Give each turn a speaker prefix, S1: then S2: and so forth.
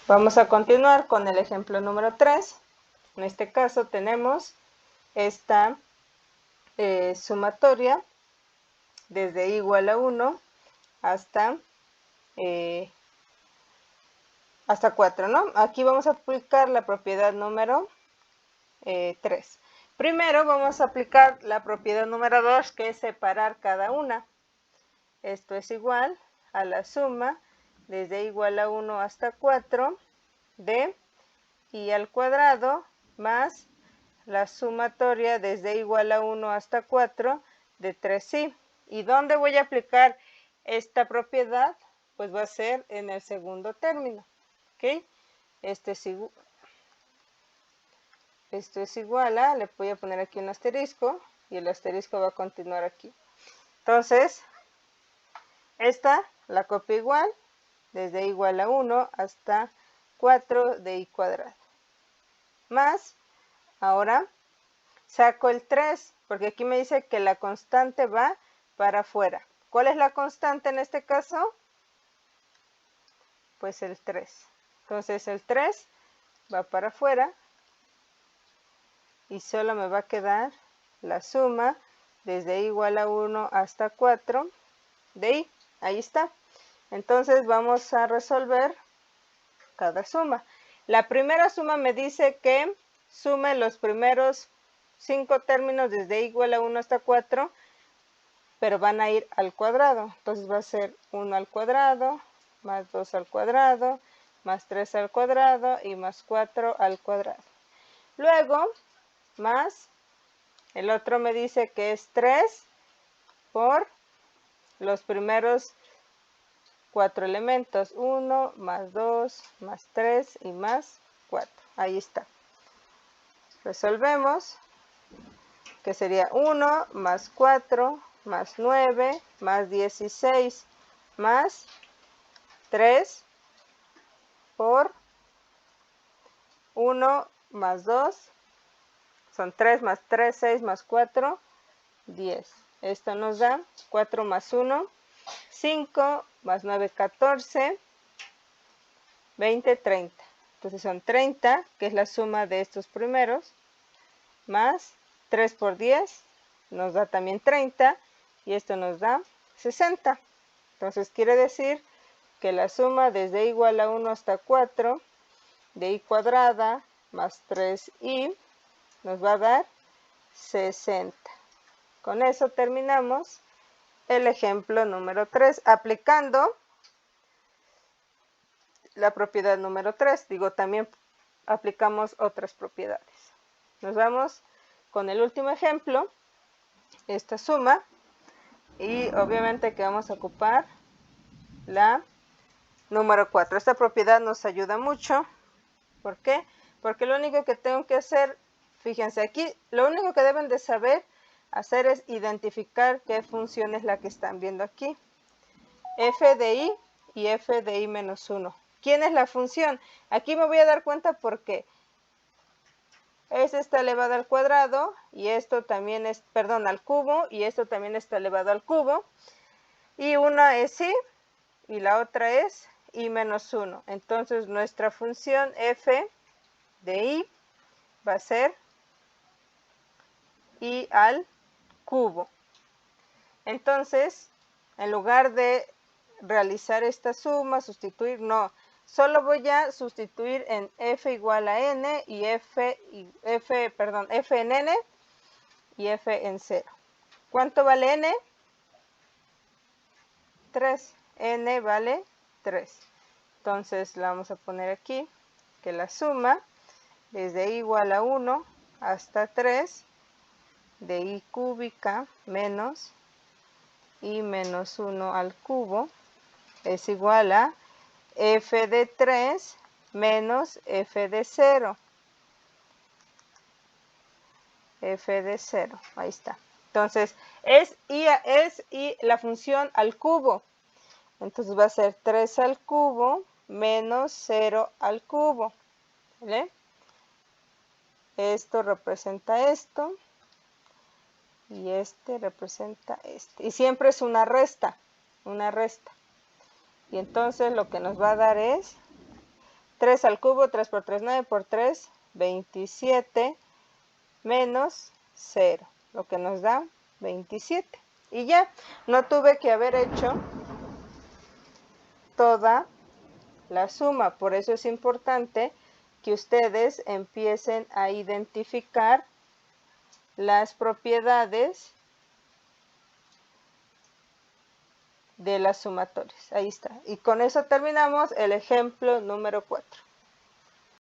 S1: Vamos a continuar con el ejemplo número 3. En este caso tenemos esta sumatoria desde i igual a 1 hasta 4, ¿no? Aquí vamos a aplicar la propiedad número 3. Primero vamos a aplicar la propiedad número 2, que es separar cada una. Esto es igual a la suma desde igual a 1 hasta 4 de i al cuadrado más la sumatoria desde igual a 1 hasta 4 de 3i. ¿Y dónde voy a aplicar esta propiedad? Pues va a ser en el segundo término. ¿Ok? Esto es igual a, le voy a poner aquí un asterisco y el asterisco va a continuar aquí. Entonces, esta la copio igual, desde igual a 1 hasta 4 de i cuadrado. Más, ahora saco el 3, porque aquí me dice que la constante va para afuera. ¿Cuál es la constante en este caso? Pues el 3. Entonces el 3 va para afuera y solo me va a quedar la suma desde i igual a 1 hasta 4 de i. Ahí está. Entonces vamos a resolver cada suma. La primera suma me dice que sume los primeros 5 términos desde i igual a 1 hasta 4, pero van a ir al cuadrado. Entonces va a ser 1 al cuadrado, más 2 al cuadrado, más 3 al cuadrado y más 4 al cuadrado. Luego, más, el otro me dice que es 3 por los primeros 4 elementos, 1 más 2 más 3 y más 4. Ahí está. Resolvemos, que sería 1 más 4 más 9 más 16 más 3 por 1 más 2, son 3 más 3, 6 más 4, 10. Esto nos da 4 más 1, 5 más 9, 14, 20, 30. Entonces son 30, que es la suma de estos primeros, más 3 por 10, nos da también 30, y esto nos da 60. Entonces quiere decir que la suma desde igual a 1 hasta 4 de i cuadrada más 3i nos va a dar 60. Con eso terminamos el ejemplo número 3, aplicando la propiedad número 3. Digo, también aplicamos otras propiedades. Nos vamos con el último ejemplo, esta suma, y obviamente que vamos a ocupar la número 4. Esta propiedad nos ayuda mucho. ¿Por qué? Porque lo único que tengo que hacer, fíjense aquí, lo único que deben de saber hacer es identificar qué función es la que están viendo aquí. F de i y f de i menos 1. ¿Quién es la función? Aquí me voy a dar cuenta porque esto está elevado al cuadrado y esto también es, perdón, al cubo, y esto también está elevado al cubo. Y una es i y la otra es i menos 1. Entonces nuestra función f de i va a ser i al cubo. Entonces, en lugar de realizar esta suma, sustituir, no. Solo voy a sustituir en f igual a n y f en n y f en 0. ¿Cuánto vale n? 3. N vale 3. Entonces la vamos a poner aquí, que la suma desde i igual a 1 hasta 3 de i cúbica menos i menos 1 al cubo es igual a f de 3 menos f de 0. F de 0, ahí está. Entonces, es i la función al cubo. Entonces va a ser 3 al cubo menos 0 al cubo. ¿Vale? Esto representa esto. Y este representa este. Y siempre es una resta. Una resta. Y entonces lo que nos va a dar es 3 al cubo, 3 por 3, 9 por 3, 27 menos 0, lo que nos da 27. Y ya, no tuve que haber hecho toda la suma. Por eso es importante que ustedes empiecen a identificar las propiedades de las sumatorias. Ahí está. Y con eso terminamos el ejemplo número 4.